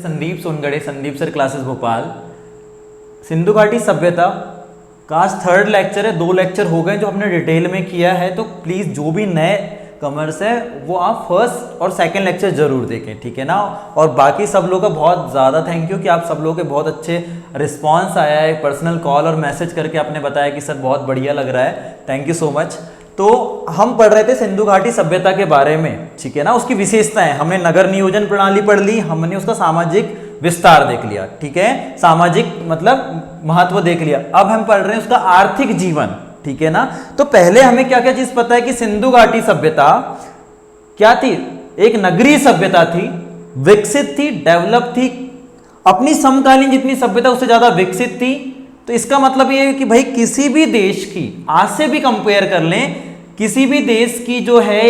Sandeep Songadhe, Sandeep sir classes Bhopal. Sindhu घाटी सभ्यता का आज थर्ड लेक्चर है। 2 लेक्चर हो गए जो हमने डिटेल में किया है, तो प्लीज़ जो भी नए कमर्स है वो आप फर्स्ट और सेकंड लेक्चर जरूर देखें, ठीक है ना। और बाकी सब लोगों का बहुत ज़्यादा थैंक यू कि आप सब लोगों के बहुत अच्छे रिस्पांस आया है, पर्सनल कॉल और मैसेज करके आपने बताया कि सर बहुत बढ़िया लग रहा है, थैंक यू सो मच। तो हम पढ़ रहे थे सिंधु घाटी सभ्यता के बारे में, ठीक है ना, उसकी विशेषताएं। हमने नगर नियोजन प्रणाली पढ़ ली, हमने उसका सामाजिक विस्तार देख लिया, ठीक है, सामाजिक मतलब महत्व देख लिया। अब हम पढ़ रहे हैं उसका आर्थिक जीवन, ठीक है ना। तो पहले हमें क्या क्या चीज पता है कि सिंधु घाटी सभ्यता क्या थी? एक नगरीय सभ्यता थी, विकसित थी, डेवलप थी, अपनी समकालीन जितनी सभ्यता उससे ज्यादा विकसित थी। तो इसका मतलब ये है कि भाई किसी भी देश की, आज से भी कंपेयर कर लें, किसी भी देश की जो है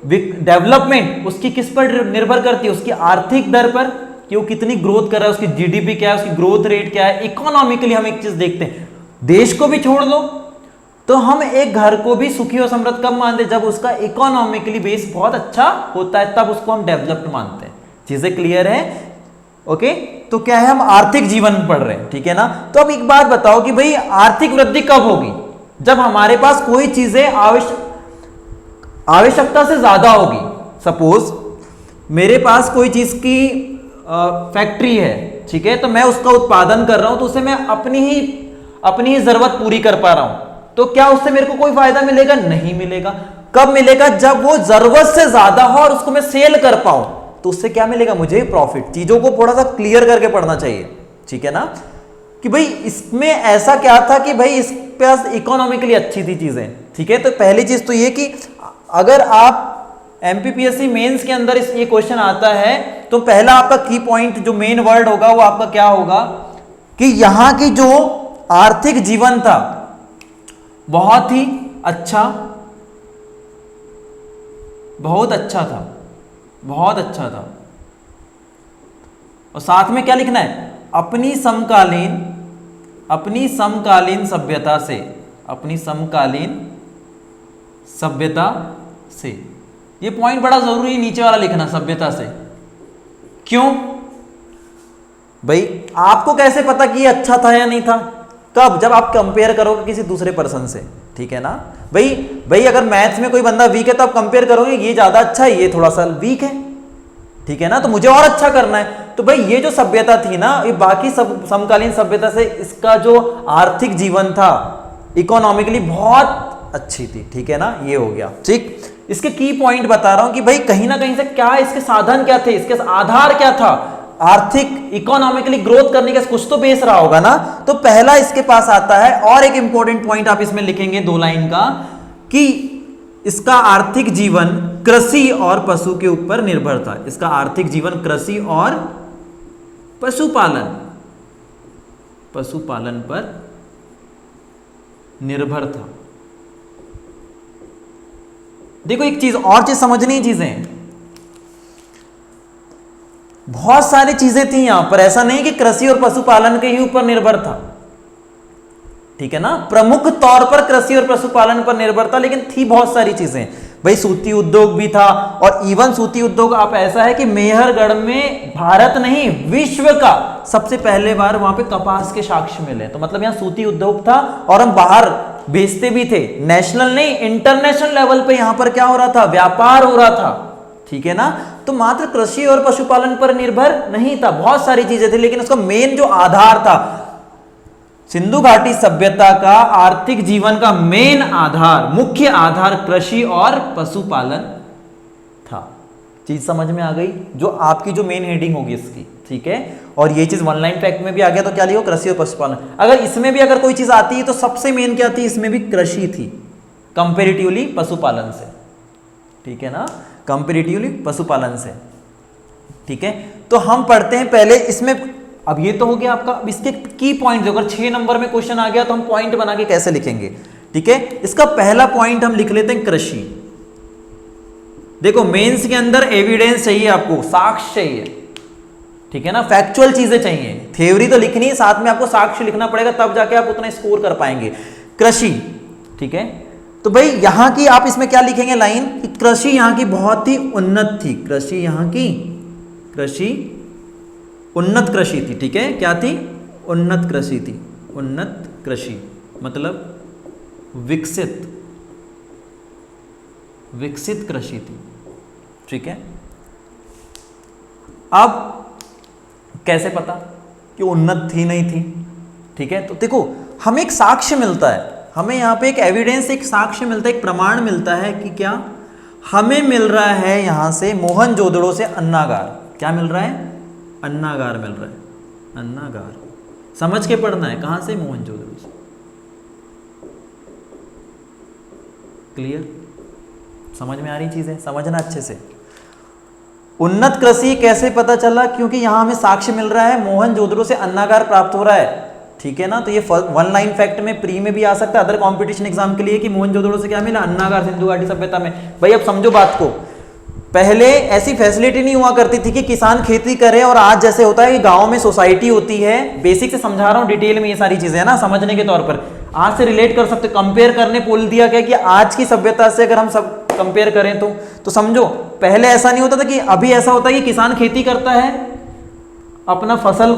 डेवलपमेंट उसकी किस पर निर्भर करती है? उसकी आर्थिक दर पर, कि वो कितनी ग्रोथ कर रहा है, उसकी जीडीपी क्या है, उसकी ग्रोथ रेट क्या है। इकोनॉमिकली हम एक चीज देखते हैं, देश को भी छोड़ लो तो हम एक घर को भी सुखी और समृद्ध कब मानते हैं? जब उसका इकोनॉमिकली बेस बहुत अच्छा होता है, तब उसको हम डेवलप्ड मानते हैं। चीजें क्लियर है? ओके, तो क्या है, हम आर्थिक जीवन पढ़ रहे हैं, ठीक है ना। तो अब एक बात बताओ कि भाई आर्थिक वृद्धि कब होगी? जब हमारे पास कोई चीजें आवश्यकता से ज्यादा होगी। सपोज मेरे पास कोई चीज की फैक्ट्री है, ठीक है, तो मैं उसका उत्पादन कर रहा हूं, तो उसे मैं अपनी ही जरूरत पूरी कर पा रहा हूं, तो क्या उससे मेरे को कोई फायदा मिलेगा? नहीं मिलेगा। कब मिलेगा? जब वो जरूरत से ज्यादा हो और उसको मैं सेल कर पाऊं, तो उससे क्या मिलेगा? मुझे प्रॉफिट। चीजों को थोड़ा सा क्लियर करके पढ़ना चाहिए, ठीक है ना, कि भाई इसमें ऐसा क्या था कि भाई इस पास इकोनॉमिकली अच्छी थी चीजें, ठीक है। तो पहली चीज तो ये कि अगर आप एमपीपीएससी मेंस के अंदर ये क्वेश्चन आता है, तो पहला आपका की पॉइंट जो मेन वर्ड होगा वो आपका क्या होगा कि यहां की जो आर्थिक जीवन था बहुत ही अच्छा, बहुत अच्छा था, बहुत अच्छा था। और साथ में क्या लिखना है? अपनी समकालीन सभ्यता से, अपनी समकालीन सभ्यता से। ये पॉइंट बड़ा जरूरी है, नीचे वाला लिखना, सभ्यता से। क्यों भाई? आपको कैसे पता कि ये अच्छा था या नहीं था? कब? जब आप कंपेयर करोगे किसी दूसरे पर्सन से, ठीक है ना। भाई अगर मैथ्स में कोई बंदा वीक है तो आप कंपेयर करोगे, ये ज्यादा अच्छा है, ये थोड़ा सा वीक है, ठीक है ना, तो मुझे और अच्छा करना है। तो भाई ये जो सभ्यता थी ना, ये बाकी सब समकालीन सभ्यता से इसका जो आर्थिक जीवन था इकोनॉमिकली बहुत अच्छी थी, ठीक है ना। ये हो गया, ठीक। इसके की पॉइंट बता रहा हूं कि भाई कहीं ना कहीं से क्या, इसके साधन क्या थे, इसके आधार क्या था, आर्थिक इकोनॉमिकली ग्रोथ करने का कुछ तो बेस रहा होगा ना। तो पहला इसके पास आता है, और एक इंपॉर्टेंट पॉइंट आप इसमें लिखेंगे 2 लाइन का, कि इसका आर्थिक जीवन कृषि और पशु के ऊपर निर्भर था। इसका आर्थिक जीवन कृषि और पशुपालन पर निर्भर था। देखो एक चीज और, चीज समझनी चीजें, बहुत सारी चीजें थी यहां पर, ऐसा नहीं कि कृषि और पशुपालन के ही ऊपर निर्भर था, ठीक है ना। प्रमुख तौर पर कृषि और पशुपालन पर निर्भर था, लेकिन थी बहुत सारी चीजें। भाई सूती उद्योग भी था, और इवन सूती उद्योग आप ऐसा है कि मेहरगढ़ में भारत नहीं विश्व का सबसे पहले बार वहां पे कपास के साक्ष्य मिले। तो मतलब यहां सूती उद्योग था, और हम बाहर बेचते भी थे, नेशनल नहीं इंटरनेशनल लेवल पे यहां पर क्या हो रहा था? व्यापार हो रहा था, ठीक है ना। तो मात्र कृषि और पशुपालन पर निर्भर नहीं था, बहुत सारी चीजें थी, लेकिन उसका मेन जो आधार था, सिंधु घाटी सभ्यता का आर्थिक जीवन का मेन आधार, मुख्य आधार कृषि और पशुपालन था। चीज समझ में आ गई? जो आपकी जो मेन हेडिंग होगी इसकी, ठीक है। और ये चीज 1 लाइन फैक्ट में भी आ गया, तो क्या लिखो? कृषि और पशुपालन। अगर इसमें भी अगर कोई चीज आती है तो सबसे मेन क्या थी? इसमें भी कृषि थी कंपेरेटिवली पशुपालन से, ठीक है ना, कंपेरेटिवली पशुपालन से, ठीक है। तो हम पढ़ते हैं पहले इसमें। अब ये तो हो गया आपका, अब इसके की पॉइंट, अगर 6 नंबर में क्वेश्चन आ गया तो हम पॉइंट बना के कैसे लिखेंगे, ठीक है। इसका पहला पॉइंट हम लिख लेते हैं कृषि। देखो मेंस के अंदर एविडेंस चाहिए आपको, साक्ष्य चाहिए, ठीक है ना, फैक्चुअल चीजें चाहिए। थ्योरी तो लिखनी है, साथ में आपको साक्ष्य लिखना पड़ेगा, तब जाके आप उतना स्कोर कर पाएंगे। कृषि, ठीक है। तो भाई यहां की आप इसमें क्या लिखेंगे लाइन कि कृषि यहां की बहुत ही उन्नत थी, कृषि यहां की कृषि उन्नत कृषि थी, ठीक है, क्या थी, उन्नत कृषि थी, उन्नत कृषि मतलब विकसित कृषि थी, ठीक है। अब कैसे पता कि उन्नत थी नहीं थी, ठीक है, तो देखो हमें एक साक्ष्य मिलता है, हमें यहाँ पे एक एविडेंस, एक साक्ष्य मिलता है, एक प्रमाण मिलता है कि क्या हमें मिल रहा है यहां से मोहनजोदड़ो से अन्नागार, क्या मिल रहा है, अन्नागार मिल रहा है, अन्नागार समझ के पढ़ना है, कहां से, मोहनजोदड़ो से। क्लियर, समझ में आ रही चीजें, समझना अच्छे से। उन्नत कृषि कैसे पता चला, क्योंकि यहां हमें साक्ष्य मिल रहा है मोहनजोदड़ो से अन्नागार प्राप्त हो रहा है, ठीक है ना। तो ये वन लाइन फैक्ट में प्री में भी आ सकता है, अदर कंपटीशन एग्जाम के लिए, कि मोहनजोदड़ो से क्या मिला, अन्नागार, सिंधु घाटी सभ्यता में। भाई अब समझो बात को, पहले ऐसी फैसिलिटी नहीं हुआ करती थी कि किसान खेती करे, और आज जैसे होता है कि गांव में सोसाइटी होती है, बेसिक से समझा रहा हूं, डिटेल में ये सारी चीजें है ना, समझने के तौर पर आज से रिलेट कर सकते, कंपेयर करने बोल दिया गया कि आज की सभ्यता से अगर हम सब कंपेयर करें तो समझो पहले ऐसा नहीं होता था, कि अभी ऐसा होता है कि किसान खेती करता है, अपना फसल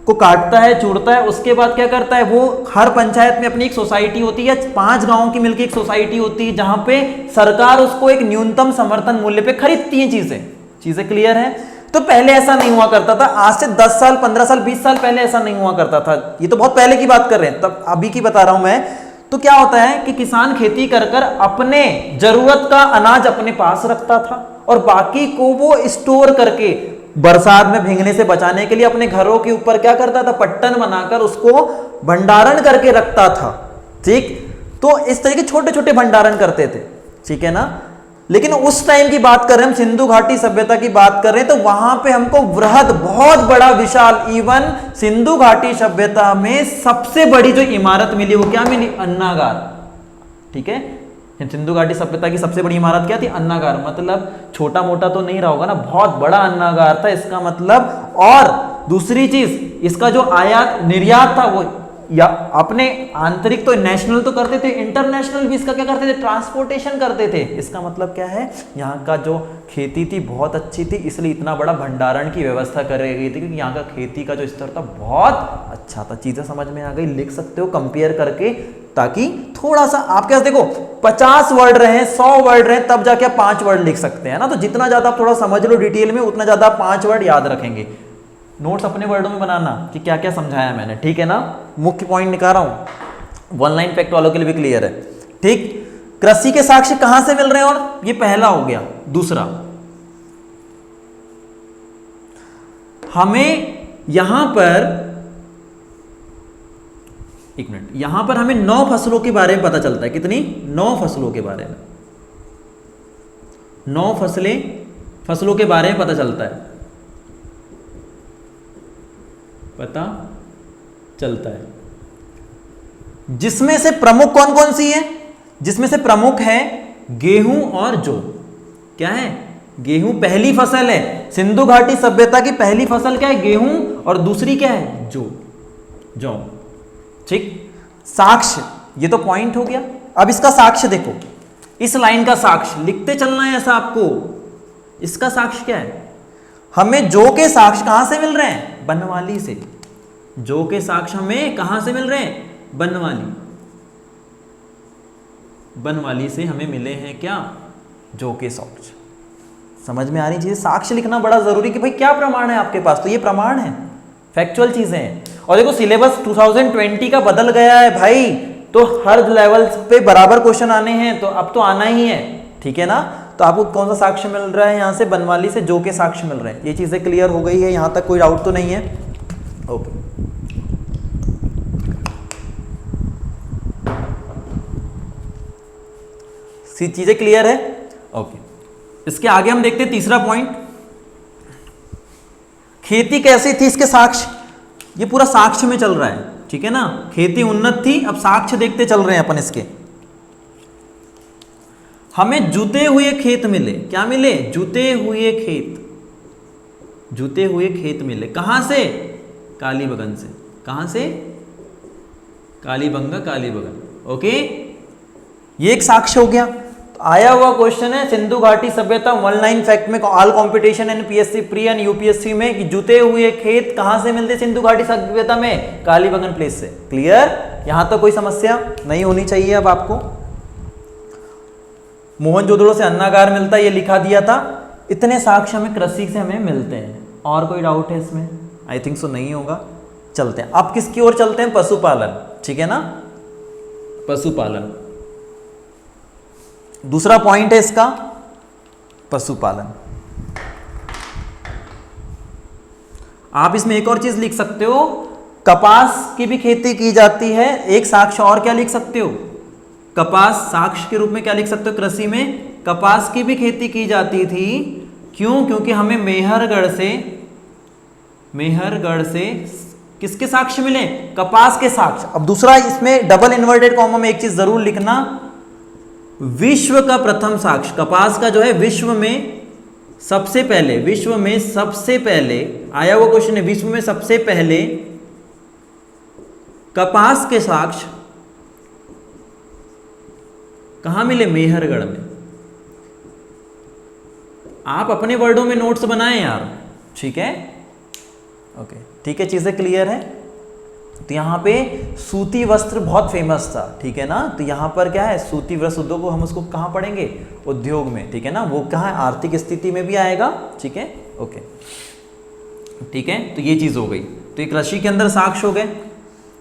को काटता है, चूड़ता है, उसके बाद क्या करता है, वो हर पंचायत में अपनी एक सोसाइटी होती है, 5 गांवों की मिलकर एक सोसाइटी होती है, जहां पे सरकार उसको एक न्यूनतम समर्थन मूल्य पे खरीदती है चीजें क्लियर है। तो पहले ऐसा नहीं हुआ करता था, आज से 10 साल 15 साल 20 साल पहले ऐसा नहीं हुआ करता था, ये तो बहुत पहले की बात कर रहे हैं, तब अभी की बता रहा हूं मैं। तो क्या होता है कि किसान खेती कर अपने जरूरत का अनाज अपने पास रखता था, और बाकी को वो स्टोर करके बरसात में भीगने से बचाने के लिए अपने घरों के ऊपर क्या करता था, पट्टन बनाकर उसको भंडारण करके रखता था, ठीक। तो इस तरीके छोटे छोटे भंडारण करते थे, ठीक है ना। लेकिन उस टाइम की बात कर रहे हैं हम, सिंधु घाटी सभ्यता की बात कर रहे हैं, तो वहां पे हमको वृहद, बहुत बड़ा, विशाल, इवन सिंधु घाटी सभ्यता में सबसे बड़ी जो इमारत मिली वो क्या मिली, अन्नागार, ठीक है। सिंधु घाटी सभ्यता की सबसे बड़ी इमारत क्या थी, अन्नागार, मतलब छोटा मोटा तो नहीं रहा होगा ना, बहुत बड़ा अन्नागार था इसका मतलब। और दूसरी चीज, इसका जो आयात निर्यात था वो या अपने आंतरिक तो नेशनल तो करते थे, इंटरनेशनल भी इसका क्या करते थे, ट्रांसपोर्टेशन करते थे। इसका मतलब क्या है, यहाँ का जो खेती थी बहुत अच्छी थी, इसलिए इतना बड़ा भंडारण की व्यवस्था कर गई थी, क्योंकि यहाँ का खेती का जो स्तर था बहुत अच्छा था। चीजें समझ में आ गई, लिख सकते हो कंपेयर करके, ताकि थोड़ा सा आपके पास देखो 50 वर्ड रहे, 100 वर्ड रहे, तब जाके आप 5 वर्ड लिख सकते हैं ना। तो जितना ज्यादा आप थोड़ा समझ लो डिटेल में, उतना ज्यादा आप 5 वर्ड याद रखेंगे। नोट्स अपने वर्डों में बनाना कि क्या क्या समझाया मैंने, ठीक है ना। मुख्य पॉइंट निकाल रहा हूं, वन लाइन फैक्ट वालों के लिए भी क्लियर है, ठीक। कृषि के साक्ष्य कहां से मिल रहे हैं, और ये पहला हो गया। दूसरा, हमें यहां पर, एक मिनट, यहां पर हमें 9 फसलों के बारे में पता चलता है, कितनी, 9 फसलों के बारे में, 9 फसलों के बारे में पता चलता है, पता चलता है। जिसमें से प्रमुख कौन कौन सी है, जिसमें से प्रमुख है गेहूं और जौ। क्या है, गेहूं पहली फसल है, सिंधु घाटी सभ्यता की पहली फसल क्या है, गेहूं, और दूसरी क्या है, जौ, ठीक। साक्ष्य, ये तो पॉइंट हो गया। अब इसका साक्ष्य देखो, इस लाइन का साक्ष्य लिखते चलना है ऐसा आपको। इसका साक्ष्य क्या है, हमें जौ के साक्ष्य कहां से मिल रहे हैं, बनवाली से। जौ के साक्ष्य हमें कहां से मिल रहे हैं, बनवाली से हमें मिले हैं क्या, जौ के साक्ष्य। समझ में आ रही चीज, साक्ष्य लिखना बड़ा जरूरी, कि भाई क्या प्रमाण है आपके पास, तो ये प्रमाण है, फैक्चुअल चीजें हैं। और देखो सिलेबस 2020 का बदल गया है भाई, तो हर लेवल पे बराबर क्वेश्चन आने हैं, तो अब तो आना ही है, ठीक है ना। तो आपको कौन सा साक्ष्य मिल रहा है, यहां से बनवाली से जौ के साक्ष्य मिल रहे हैं। ये चीजें क्लियर हो गई है, यहां तक कोई डाउट तो नहीं है, ओके। चीजें क्लियर है, ओके। इसके आगे हम देखते हैं तीसरा पॉइंट, खेती कैसी थी, इसके साक्ष्य। ये पूरा साक्ष्य में चल रहा है, ठीक है ना। खेती उन्नत थी, अब साक्ष्य देखते चल रहे हैं अपन इसके। हमें जुते हुए खेत मिले, क्या मिले, जुते हुए खेत मिले, कहां से, कालीबंगा से, कहां से, कालीबंगा, ओके। ये एक साक्ष्य हो गया। तो आया हुआ क्वेश्चन है सिंधु घाटी सभ्यता 1 लाइन फैक्ट में all competition and PSC pre and UPSC में कि जुते हुए खेत कहां से मिलते सिंधु घाटी सभ्यता में, कालीबंगन प्लेस से। क्लियर, यहां तक कोई समस्या नहीं होनी चाहिए। अब आपको मोहनजोदड़ो से अन्नागार मिलता है, ये लिखा दिया था। इतने साक्ष्य हमें कृषि से हमें मिलते हैं। और कोई डाउट है इसमें? आई थिंक सो नहीं होगा। चलते हैं अब किसकी ओर चलते हैं, पशुपालन। ठीक है ना, पशुपालन दूसरा पॉइंट है इसका, पशुपालन। आप इसमें एक और चीज लिख सकते हो, कपास की भी खेती की जाती है। एक साक्ष्य और क्या लिख सकते हो, कपास साक्ष्य के रूप में क्या लिख सकते हो, कृषि में कपास की भी खेती की जाती थी। क्यों? क्योंकि हमें मेहरगढ़ से किसके साक्ष्य मिले, कपास के साक्ष्य। अब दूसरा इसमें डबल इन्वर्टेड कॉमा में एक चीज जरूर लिखना, विश्व का प्रथम साक्ष्य कपास का जो है विश्व में सबसे पहले आया हुआ क्वेश्चन है, विश्व में सबसे पहले कपास के साक्ष्य कहां मिले, मेहरगढ़ में। आप अपने वर्डों में नोट्स बनाएं यार, ठीक है, ओके, ठीक है, चीजें क्लियर है। तो यहाँ पे सूती वस्त्र बहुत फेमस था, ठीक है ना। तो यहाँ पर क्या है, सूती वस्त्र उद्योग को हम उसको कहाँ पढ़ेंगे, उद्योग में, ठीक है ना। वो कहाँ आर्थिक स्थिति में भी आएगा, ठीक है, ओके, ठीक है। तो ये चीज हो गई। तो ये कृषि के अंदर साक्ष्य हो गए।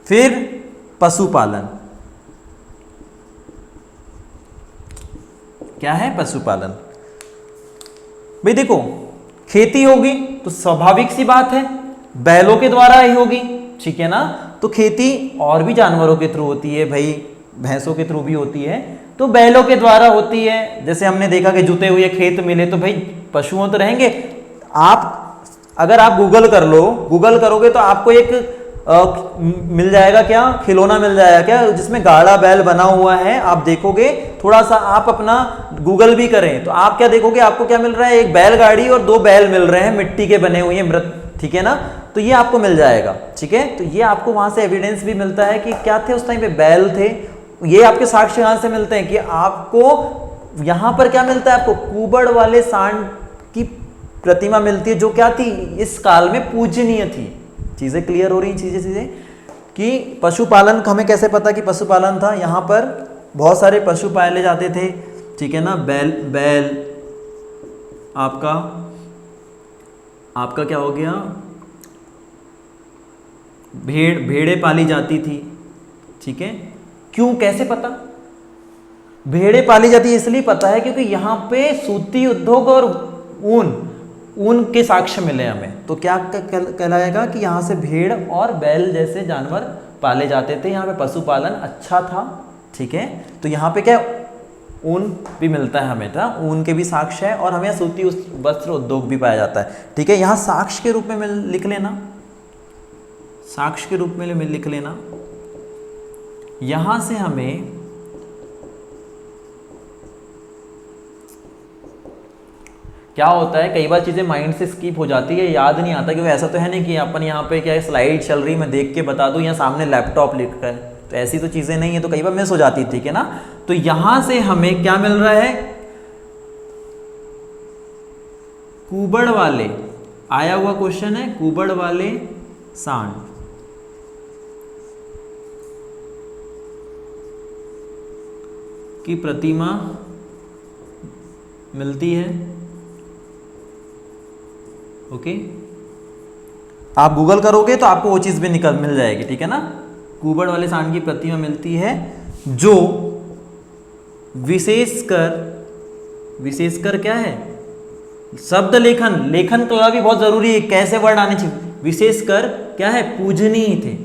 फिर पशुपालन, क्या है पशुपालन? भाई देखो, खेती होगी तो स्वाभाविक सी बात है बैलों के द्वारा ही होगी, ठीक है ना। तो खेती और भी जानवरों के थ्रू होती है भाई, भैंसों के थ्रू भी होती है, तो बैलों के द्वारा होती है। जैसे हमने देखा कि जुते हुए खेत मिले, तो भाई पशुओं तो रहेंगे। अगर आप गूगल करोगे तो आपको एक मिल जाएगा, क्या खिलौना मिल जाएगा क्या, जिसमें गाड़ा बैल बना हुआ है। आप देखोगे, थोड़ा सा आप अपना गूगल भी करें तो आप क्या देखोगे, आपको क्या मिल रहा है, एक बैलगाड़ी और 2 बैल मिल रहे हैं, मिट्टी के बने हुए मृत, ठीक है ना। तो ये आपको मिल जाएगा, ठीक है। तो ये आपको वहां से एविडेंस भी मिलता है कि क्या थे उस टाइम पे, बैल थे। ये आपके साक्ष्य कहां से मिलते हैं कि आपको यहां पर क्या मिलता है, आपको कुबड़ वाले सांड की प्रतिमा मिलती है, जो क्या थी, इस काल में पूजनीय थी। चीजें क्लियर हो रही हैं, चीजें कि पशुपालन हमें कैसे पता कि पशुपालन था। यहाँ पर बहुत सारे पशु पाले जाते थे, ठीक है ना। बैल आपका क्या हो गया, भेड़ें पाली जाती थी, ठीक है। क्यों, कैसे पता भेड़ें पाली जाती है? इसलिए पता है क्योंकि यहाँ पे सूती उद्योग और ऊन के साक्ष्य मिले हमें। तो क्या कहलाएगा कि यहाँ से भेड़ और बैल जैसे जानवर पाले जाते थे, यहाँ पे पशुपालन अच्छा था, ठीक है। तो यहाँ पे क्या, ऊन भी मिलता है हमें, था ऊन के भी साक्ष्य है, और हमें सूती वस्त्र उद्योग भी पाया जाता है, ठीक है। यहाँ साक्ष्य के रूप में लिख लेना, साक्ष्य के रूप में लिख लेना। यहां से हमें क्या होता है, कई बार चीजें माइंड से स्किप हो जाती है, याद नहीं आता, क्योंकि ऐसा तो है नहीं कि अपन यहाँ पे क्या स्लाइड चल रही मैं देख के बता दूं, या सामने लैपटॉप लिख कर, तो ऐसी तो चीजें नहीं है, तो कई बार मिस हो जाती है, ठीक है ना। तो यहां से हमें क्या मिल रहा है, कुबड़ वाले, आया हुआ क्वेश्चन है, कुबड़ वाले सांड की प्रतिमा मिलती है, ओके। आप गूगल करोगे तो आपको वो चीज भी मिल जाएगी, ठीक है ना। कुबड़ वाले सांड की प्रतिमा मिलती है, जो विशेषकर क्या है, शब्द लेखन कला भी बहुत जरूरी है, कैसे वर्ड आने चाहिए। विशेषकर क्या है, पूजनीय थे,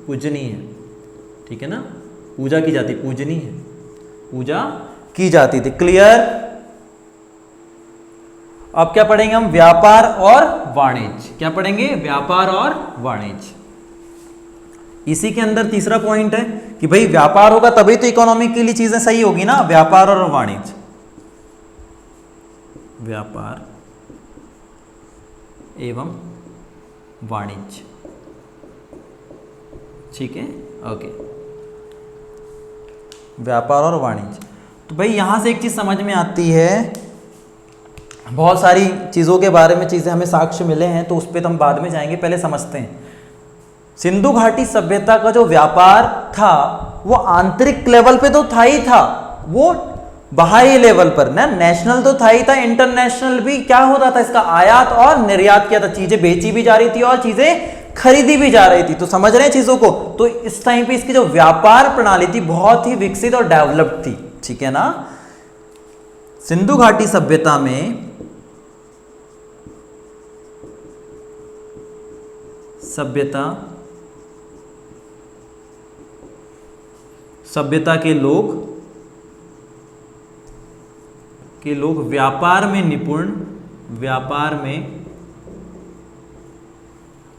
पूजनीय है, ठीक है ना। पूजा की जाती, पूजनीय है, पूजा की जाती थी। क्लियर। अब क्या पढ़ेंगे हम, व्यापार और वाणिज्य। क्या पढ़ेंगे, व्यापार और वाणिज्य। इसी के अंदर तीसरा पॉइंट है कि भाई व्यापार होगा तभी तो इकोनॉमी के लिए चीजें सही होगी ना। व्यापार और वाणिज्य, व्यापार एवं वाणिज्य, ठीक है, ओके। व्यापार और वाणिज्य, तो भाई यहां से एक चीज समझ में आती है, बहुत सारी चीजों के बारे में चीजें हमें साक्ष्य मिले हैं, तो उस पर तो हम बाद में जाएंगे, पहले समझते हैं। सिंधु घाटी सभ्यता का जो व्यापार था वो आंतरिक लेवल पे तो था ही था, वो बाहरी लेवल पर ना, नेशनल तो था ही था, इंटरनेशनल भी क्या होता था, इसका आयात और निर्यात किया था, चीजें बेची भी जा रही थी और चीजें खरीदी भी जा रही थी। तो समझ रहे हैं चीजों को। तो इस टाइम पे इसकी जो व्यापार प्रणाली थी बहुत ही विकसित और डेवलप्ड थी, ठीक है ना। सिंधु घाटी सभ्यता में सभ्यता के लोग व्यापार में निपुण,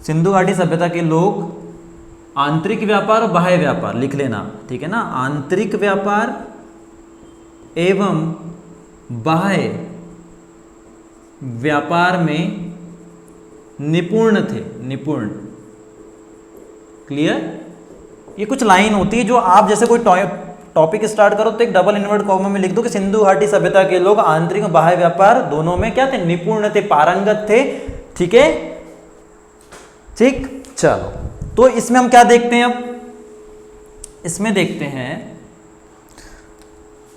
सिंधु घाटी सभ्यता के लोग आंतरिक व्यापार और बाह्य व्यापार, लिख लेना, ठीक है ना, आंतरिक व्यापार एवं बाह्य व्यापार में निपुण थे, निपुण। क्लियर। ये कुछ लाइन होती है जो आप जैसे कोई टॉपिक स्टार्ट करो तो एक डबल इन्वर्ट कॉमा में लिख दो कि सिंधु घाटी सभ्यता के लोग आंतरिक और बाह्य व्यापार दोनों में क्या थे, निपुण थे, पारंगत थे, ठीक है। ठीक, चलो तो इसमें हम क्या देखते हैं, अब इसमें देखते हैं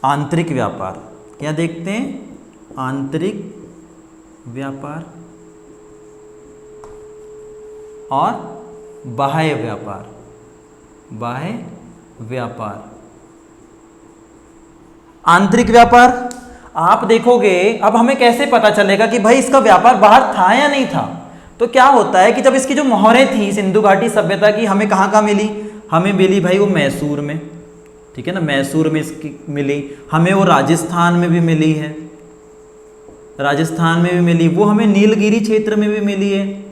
आंतरिक व्यापार। क्या देखते हैं, आंतरिक व्यापार और बाह्य व्यापार, आंतरिक व्यापार आप देखोगे। अब हमें कैसे पता चलेगा कि भाई इसका व्यापार बाहर था या नहीं था। तो क्या होता है कि जब इसकी जो मोहरें थी सिंधु घाटी सभ्यता की, हमें कहाँ मिली, हमें मिली भाई वो मैसूर में, ठीक है ना, मैसूर में इसकी मिली, हमें वो राजस्थान में भी मिली है, राजस्थान में भी मिली, वो हमें नीलगिरी क्षेत्र में भी मिली है।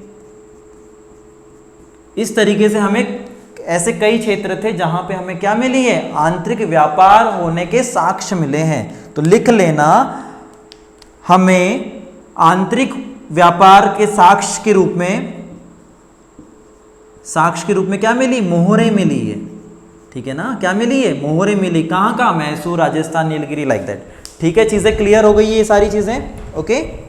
इस तरीके से हमें ऐसे कई क्षेत्र थे जहां पे हमें क्या मिली है, आंतरिक व्यापार होने के साक्ष्य मिले हैं। तो लिख लेना, हमें आंतरिक व्यापार के साक्ष्य के रूप में क्या मिली, मोहरें मिली है, ठीक है ना। क्या मिली है, मोहरें मिली। कहां का, मैसूर, राजस्थान, नीलगिरी, लाइक दैट। ठीक है, चीजें क्लियर हो गई ये सारी चीजें, ओके।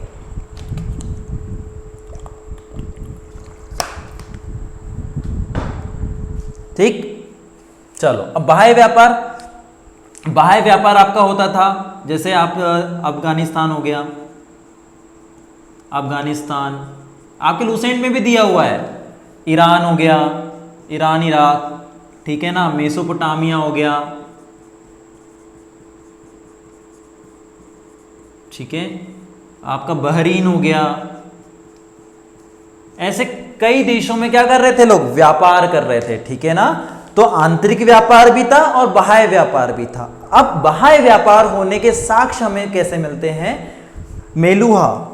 ठीक, चलो अब बाह्य व्यापार आपका होता था, जैसे आप अफगानिस्तान हो गया, अफगानिस्तान आपके लूसेंट में भी दिया हुआ है, ईरान हो गया, ईरान इराक, ठीक है ना, मेसोपोटामिया हो गया, ठीक है, आपका बहरीन हो गया। ऐसे कई देशों में क्या कर रहे थे लोग, व्यापार कर रहे थे, ठीक है ना। तो आंतरिक व्यापार भी था और बाह्य व्यापार भी था। अब बाह्य व्यापार होने के साक्ष्य हमें कैसे मिलते हैं, मेलुहा,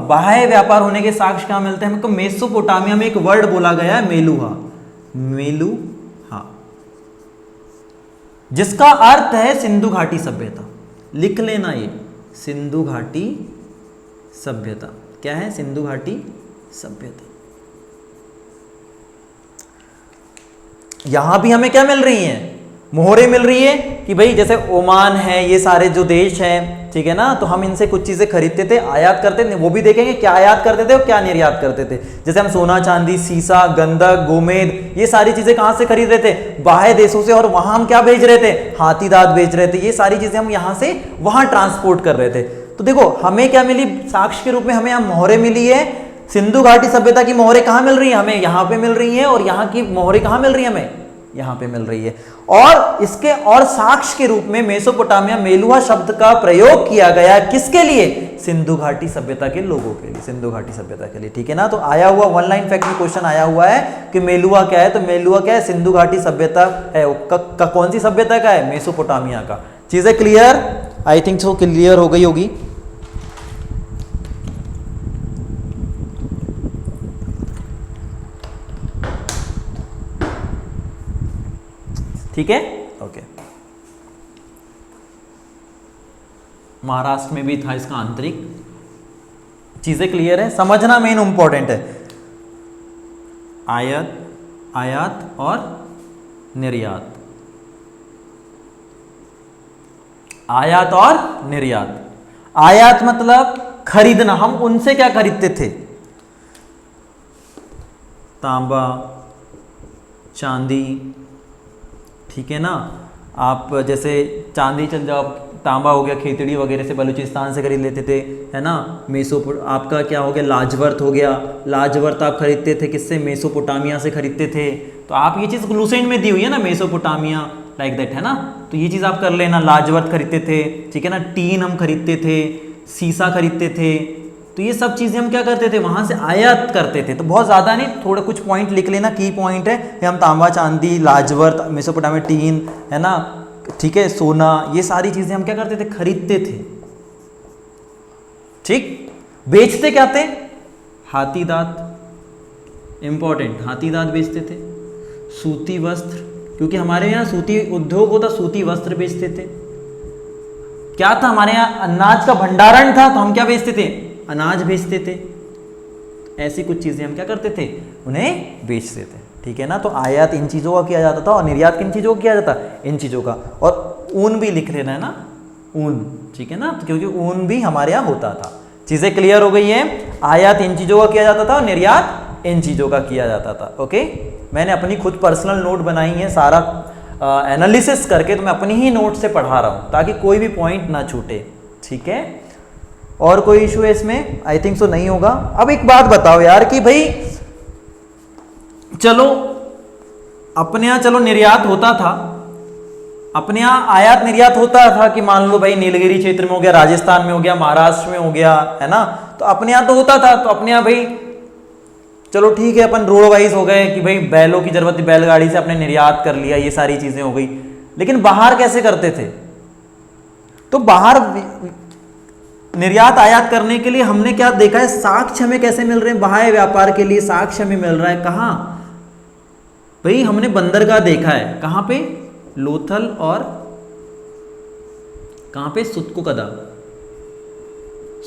बाह्य व्यापार होने के साक्ष्य कहां मिलते हैं हमको, मेसोपोटामिया में एक वर्ड बोला गया है मेलुहा, जिसका अर्थ है सिंधु घाटी सभ्यता। लिख लेना ये सिंधु घाटी सभ्यता क्या है, सिंधु घाटी सभ्यता। यहां भी हमें क्या मिल रही है, मोहरें मिल रही है कि भाई जैसे ओमान है, ये सारे जो देश हैं, ठीक है ना, तो हम इनसे कुछ चीजें खरीदते थे, आयात करते थे, वो भी देखेंगे क्या आयात करते थे और क्या निर्यात करते थे। जैसे हम सोना चांदी, सीसा, गंधक, गोमेद, ये सारी चीजें कहां से खरीद रहे थे, बाह्य देशों से, और वहां हम क्या भेज रहे थे, हाथी दांत बेच रहे थे। ये सारी चीजें हम यहां से वहां ट्रांसपोर्ट कर रहे थे। तो देखो हमें क्या मिली, साक्ष्य के रूप में हमें यहां मोहरें मिली है। सिंधु घाटी सभ्यता की मोहरें कहां मिल रही है, हमें यहां पे मिल रही हैं, और यहां की मोहरें कहां मिल रही है, हमें यहां पे मिल रही है। और इसके और साक्ष्य के रूप में मेसोपोटामिया, मेलुहा शब्द का प्रयोग किया गया, किसके लिए, सिंधु घाटी सभ्यता के लोगों के लिए, सिंधु घाटी सभ्यता के लिए, ठीक है ना। तो आया हुआ वन लाइन फैक्ट में क्वेश्चन आया हुआ है कि मेलुहा क्या है, तो मेलुहा क्या है, सिंधु घाटी सभ्यता है। कौन सी सभ्यता का है, मेसोपोटामिया का। चीजें clear, I think so clear हो गई होगी। ठीक है, ओके। महाराष्ट्र में भी था इसका आंतरिक। चीजें क्लियर है, समझना मेन इंपॉर्टेंट है। आयात और निर्यात, आयात और निर्यात। आयात मतलब खरीदना, हम उनसे क्या खरीदते थे, तांबा, चांदी, ठीक है ना। आप जैसे चांदी चल जाओ, तांबा हो गया खेतड़ी वगैरह से बलूचिस्तान से खरीद लेते थे, है ना। आपका क्या हो गया, लाजवर्त हो गया, लाजवर्त आप खरीदते थे किससे, मेसोपोटामिया से खरीदते थे। तो आप ये चीज़ ग्लूसेंट में दी हुई है ना, मेसोपोटामिया लाइक दैट, है ना। तो ये चीज़ आप कर लेना, लाजवर्त खरीदते थे, ठीक है ना। टीन हम खरीदते थे, सीसा खरीदते थे। तो ये सब चीज़ें हम क्या करते थे, वहाँ से आयात करते थे। तो बहुत ज़्यादा नहीं, थोड़ा कुछ पॉइंट लिख लेना, की पॉइंट है कि हम तांबा, चांदी, लाजवर्त, मेसोपोटामिया, टीन, है ना, ठीक है, सोना, ये सारी चीज़ें हम क्या करते थे, खरीदते थे। ठीक, बेचते क्या थे, हाथी दांत, इंपॉर्टेंट, हाथी दांत बेचते थे। सूती वस्त्र, क्योंकि हमारे यहाँ सूती उद्योग होता, सूती वस्त्र बेचते थे। क्या था, हमारे यहाँ अनाज का भंडारण था, तो हम क्या बेचते थे, अनाज बेचते थे। ऐसी कुछ चीजें हम क्या करते थे, उन्हें बेचते थे, ठीक है ना। तो आयात इन चीजों का किया जाता था और निर्यात किन चीजों का किया जाता, इन चीजों का। और ऊन भी लिख लेना है ना, ऊन, ठीक है ना, क्योंकि ऊन भी हमारे यहाँ होता था। चीजें क्लियर हो गई है, आयात इन चीजों का किया जाता था और निर्यात इन चीजों का किया जाता था। ओके, मैंने अपनी खुद पर्सनल नोट बनाई है, सारा एनालिसिस करके, तो मैं अपनी ही नोट से पढ़ा रहा हूँ ताकि कोई भी पॉइंट ना छूटे, ठीक है। और कोई इशू है इसमें, आई थिंक सो नहीं होगा। अब एक बात बताओ यार कि भाई चलो अपने यहाँ चलो निर्यात होता था, अपने यहाँ आयात निर्यात होता था कि मान लो भाई नीलगिरी क्षेत्र में हो गया, राजस्थान में हो गया, महाराष्ट्र में हो गया, है ना। तो अपने यहाँ तो होता था, तो अपने यहाँ भाई चलो ठीक है, अपन रोड वाइज हो गए कि भाई बैलों की जरूरत थी, बैलगाड़ी से अपने निर्यात कर लिया, ये सारी चीजें हो गई। लेकिन बाहर कैसे करते थे, तो बाहर निर्यात आयात करने के लिए हमने क्या देखा है, साक्ष्य हमें कैसे मिल रहे हैं, बाह्य व्यापार के लिए साक्ष्य हमें मिल रहा है कहाँ, भाई हमने बंदरगाह देखा है, कहाँ पे, लोथल और कहाँ पे, सुतकुकदा,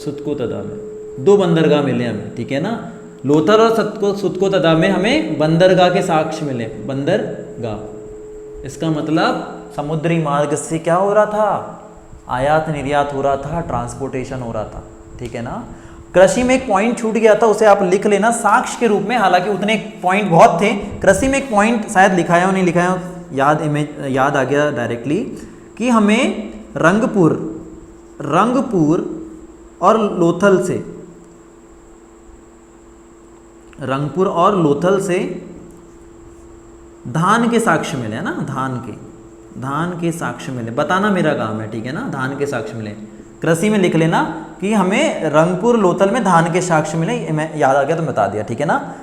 सुतकुतदा में दो बंदरगाह मिले हमें, ठीक है ना। लोथल और सुतकुतदा में हमें बंदरगाह के साक्ष्य मिले, बंदरगाह, इसका मतलब समुद्री मार्ग से क्या हो रहा था, आयात निर्यात हो रहा था, ट्रांसपोर्टेशन हो रहा था, ठीक है ना। कृषि में एक पॉइंट छूट गया था, उसे आप लिख लेना साक्ष्य के रूप में, हालांकि उतने पॉइंट बहुत थे। कृषि में एक पॉइंट शायद लिखाया हो नहीं लिखाया हो, याद आ गया डायरेक्टली, कि हमें रंगपुर और लोथल से, रंगपुर और लोथल से धान के साक्ष्य मिले, है ना, धान के साक्ष्य मिले, बताना मेरा काम है, ठीक है ना, धान के साक्ष्य मिले। कृषि में लिख लेना कि हमें रंगपुर लोथल में धान के साक्ष्य मिले, मैं याद आ गया तो बता दिया, ठीक है ना।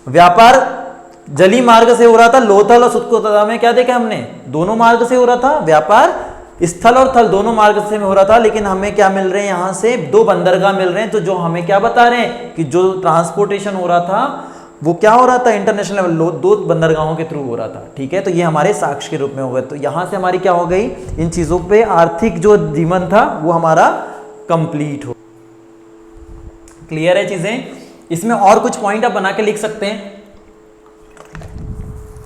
व्यापार जली मार्ग से हो रहा था, लोथल और सुतकुतदा में क्या देखा हमने, दोनों मार्ग से हो रहा था व्यापार, स्थल और थल दोनों मार्ग से हो रहा था। लेकिन हमें क्या मिल रहे हैं, यहाँ से दो बंदरगाह मिल रहे हैं, तो जो हमें क्या बता रहे हैं कि जो ट्रांसपोर्टेशन हो रहा था वो क्या हो रहा था, इंटरनेशनल लेवल, दो बंदरगाहों के थ्रू हो रहा था, ठीक है। तो ये हमारे साक्ष्य के रूप में हो गए। तो यहाँ से हमारी क्या हो गई, इन चीजों पे आर्थिक जो जीवन था वो हमारा कंप्लीट हो। क्लियर है चीजें। इसमें और कुछ पॉइंट आप बना के लिख सकते हैं,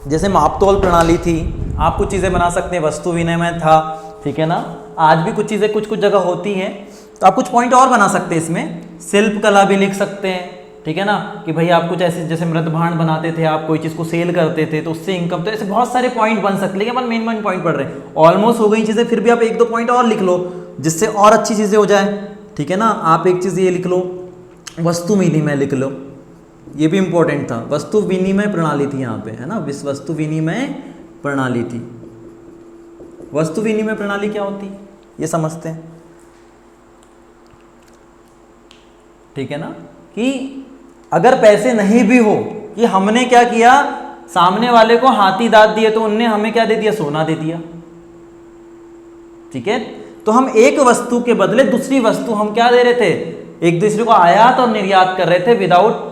जैसे मापतोल प्रणाली थी, आप कुछ चीजें बना सकते हैं, वस्तु विनिमय था, ठीक है ना। आज भी कुछ चीजें कुछ जगह होती हैं, तो आप कुछ पॉइंट और बना सकते हैं इसमें। शिल्प कला भी लिख सकते हैं, ठीक है ना, कि भाई आप कुछ ऐसे जैसे मृत भांड बनाते थे, आप कोई चीज़ को सेल करते थे तो उससे इनकम, तो ऐसे बहुत सारे पॉइंट बन सकते हैं। लेकिन अपन मेन पॉइंट पढ़ रहे हैं, ऑलमोस्ट हो गई चीज़ें, फिर भी आप एक दो पॉइंट और लिख लो जिससे और अच्छी चीज़ें हो जाए, ठीक है ना। आप एक चीज़ ये लिख लो, वस्तु विनिमय लिख लो, ये भी इंपॉर्टेंट था। वस्तु विनिमय प्रणाली थी यहाँ पे, है ना, वस्तु विनिमय प्रणाली थी। वस्तु विनिमय प्रणाली क्या होती है ये समझते हैं, ठीक है ना। कि अगर पैसे नहीं भी हो, कि हमने क्या किया, सामने वाले को हाथी दांत दिए तो उनने हमें क्या दे दिया, सोना दे दिया, ठीक है। तो हम एक वस्तु के बदले दूसरी वस्तु हम क्या दे रहे थे, एक दूसरे को आयात और निर्यात कर रहे थे विदाउट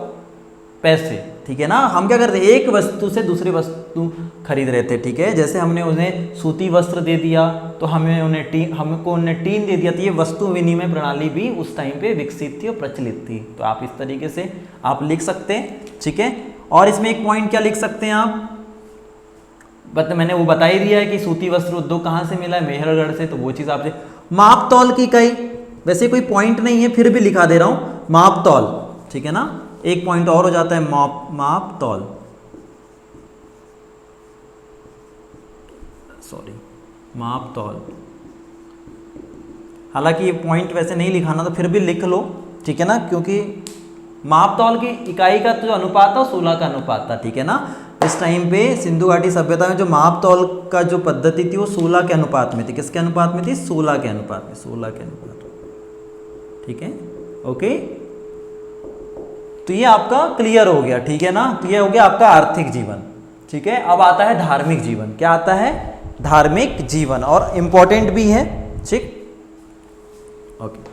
पैसे, ठीक है ना। हम क्या करते, एक वस्तु से दूसरी वस्तु खरीद रहे थे, ठीक है। जैसे हमने उन्हें सूती वस्त्र दे दिया तो हमको उन्हें टीन दे दिया, तो ये वस्तु विनिमय प्रणाली भी उस टाइम पे विकसित थी और प्रचलित थी। तो आप इस तरीके से आप लिख सकते हैं, ठीक है। और इसमें एक पॉइंट क्या लिख सकते हैं आप, मैंने वो बता ही दिया है कि सूती वस्त्र उद्योग कहाँ से मिला है, मेहरगढ़ से, तो वो चीज़ आपसे। माप तौल की इकाई, वैसे कोई पॉइंट नहीं है फिर भी लिखा दे रहा हूं, माप तौल, ठीक है ना, एक पॉइंट और हो जाता है, माप तौल, सॉरी माप तौल। हालांकि ये पॉइंट वैसे नहीं लिखाना तो फिर भी लिख लो, ठीक है ना, क्योंकि माप तौल की इकाई का जो अनुपात था 16 का अनुपात था, ठीक है ना। इस टाइम पे सिंधु घाटी सभ्यता में जो माप तौल का जो पद्धति थी वो 16 के अनुपात में थी। किसके अनुपात में थी? 16 के अनुपात में, 16 के अनुपात में, ठीक है, ओके। तो ये आपका क्लियर हो गया, ठीक है ना, तो ये हो गया आपका आर्थिक जीवन, ठीक है। अब आता है धार्मिक जीवन। क्या आता है? धार्मिक जीवन, और इंपॉर्टेंट भी है, ठीक, ओके,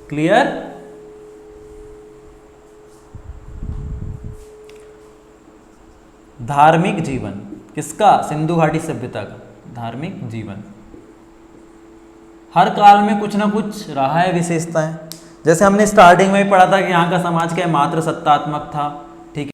क्लियर। धार्मिक जीवन किसका? सिंधु घाटी सभ्यता का धार्मिक जीवन। हर काल में कुछ ना कुछ रहा है विशेषताएं। जैसे हमने स्टार्टिंग में ही पढ़ा था कि यहाँ का समाज क्या मात्र सत्तात्मक था,